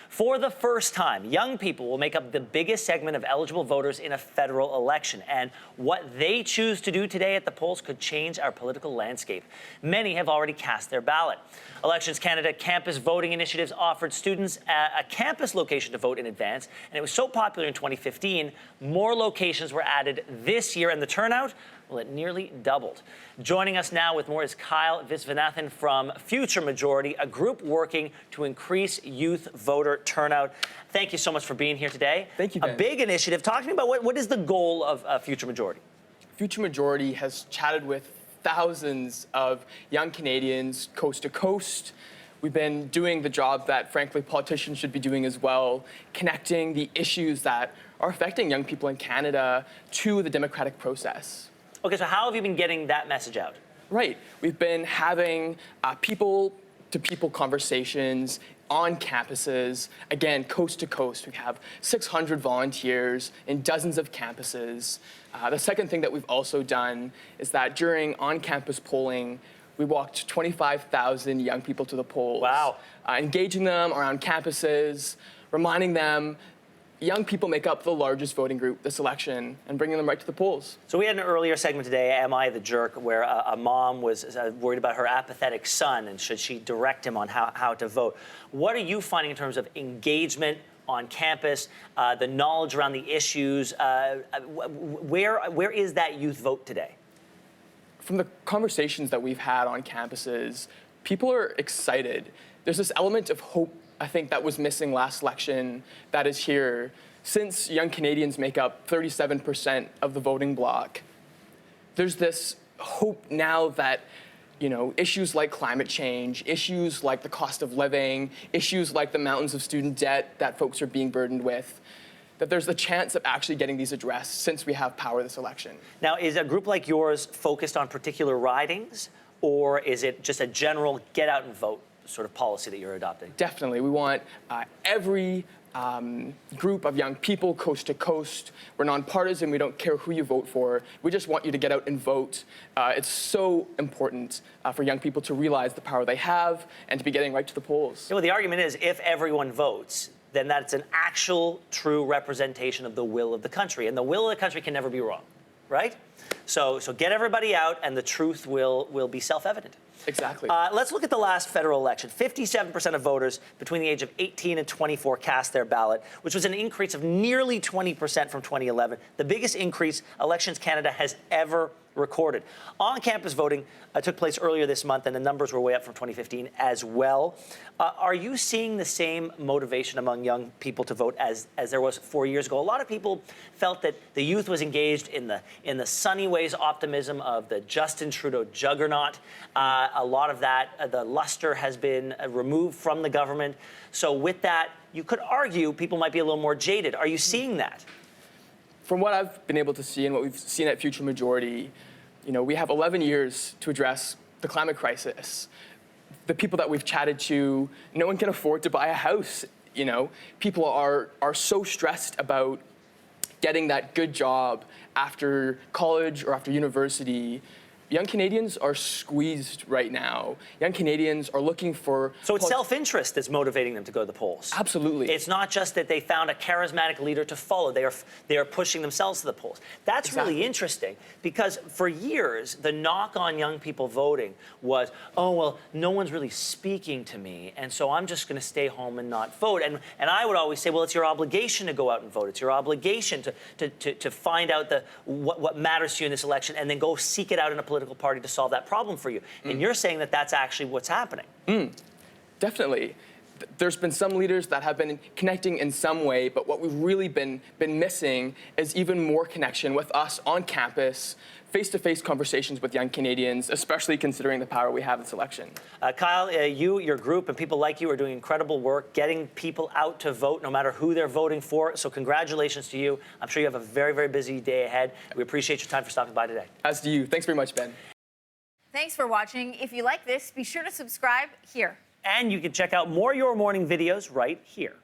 For the first time, young people will make up the biggest segment of eligible voters in a federal election, and what they choose to do today at the polls could change our political landscape. Many have already cast their ballot. Elections Canada campus voting initiatives offered students a campus location to vote in advance, and it was so popular in 2015, more locations were added this year, and the turnout, well, it nearly doubled. Joining us now with more is Kyle Visvanathan from Future Majority, a group working to increase youth voter turnout. Thank you so much for being here today. Thank you, Ben. A big initiative. Talk to me about what is the goal of Future Majority? Future Majority has chatted with thousands of young Canadians coast to coast. We've been doing the job that, frankly, politicians should be doing as well, connecting the issues that are affecting young people in Canada to the democratic process. Okay, so how have you been getting that message out? Right. We've been having people-to-people conversations on campuses, again, coast to coast. We have 600 volunteers in dozens of campuses. The second thing that we've also done is that during on-campus polling, we walked 25,000 young people to the polls. Wow. Engaging them around campuses, reminding them young people make up the largest voting group this election, and bringing them right to the polls. So we had an earlier segment today, Am I the Jerk, where a mom was worried about her apathetic son and should she direct him on how to vote. What are you finding in terms of engagement on campus, the knowledge around the issues? Where is that youth vote today? From the conversations that we've had on campuses, people are excited. There's this element of hope, I think, that was missing last election that is here. Since young Canadians make up 37% of the voting bloc, there's this hope now that, issues like climate change, issues like the cost of living, issues like the mountains of student debt that folks are being burdened with, that there's the chance of actually getting these addressed since we have power this election. Now, is a group like yours focused on particular ridings, or is it just a general get out and vote sort of policy that you're adopting? Definitely. We want every group of young people coast to coast. We're nonpartisan. We don't care who you vote for. We just want you to get out and vote. It's so important for young people to realize the power they have and to be getting right to the polls. Yeah, well, the argument is if everyone votes, then that's an actual, true representation of the will of the country. And the will of the country can never be wrong, right? So get everybody out, and the truth will be self-evident. Exactly. Let's look at the last federal election. 57% of voters between the age of 18 and 24 cast their ballot, which was an increase of nearly 20% from 2011, the biggest increase Elections Canada has ever recorded. On-campus voting took place earlier this month, and the numbers were way up from 2015 as well. Are you seeing the same motivation among young people to vote as there was 4 years ago? A lot of people felt that the youth was engaged in the sunny ways optimism of the Justin Trudeau juggernaut. A lot of that, the luster has been removed from the government. So with that, you could argue people might be a little more jaded. Are you seeing that? From what I've been able to see and what we've seen at Future Majority, we have 11 years to address the climate crisis. The people that we've chatted to, no one can afford to buy a house. People are so stressed about getting that good job after college or after university. Young Canadians are squeezed right now. Young Canadians are looking for... So it's self-interest that's motivating them to go to the polls. Absolutely. It's not just that they found a charismatic leader to follow. They are pushing themselves to the polls. That's really interesting, because for years, the knock on young people voting was, oh, well, no one's really speaking to me, and so I'm just going to stay home and not vote. And I would always say, well, it's your obligation to go out and vote. It's your obligation to find out what matters to you in this election, and then go seek it out in a political party to solve that problem for you. And you're saying that that's actually what's happening. Definitely. There's been some leaders that have been connecting in some way, but what we've really been missing is even more connection with us on campus, face-to-face conversations with young Canadians, especially considering the power we have this election. Kyle, your group, and people like you are doing incredible work getting people out to vote no matter who they're voting for. So congratulations to you. I'm sure you have a very, very busy day ahead. We appreciate your time for stopping by today. As do you. Thanks very much, Ben. Thanks for watching. If you like this, be sure to subscribe here. And you can check out more Your Morning videos right here.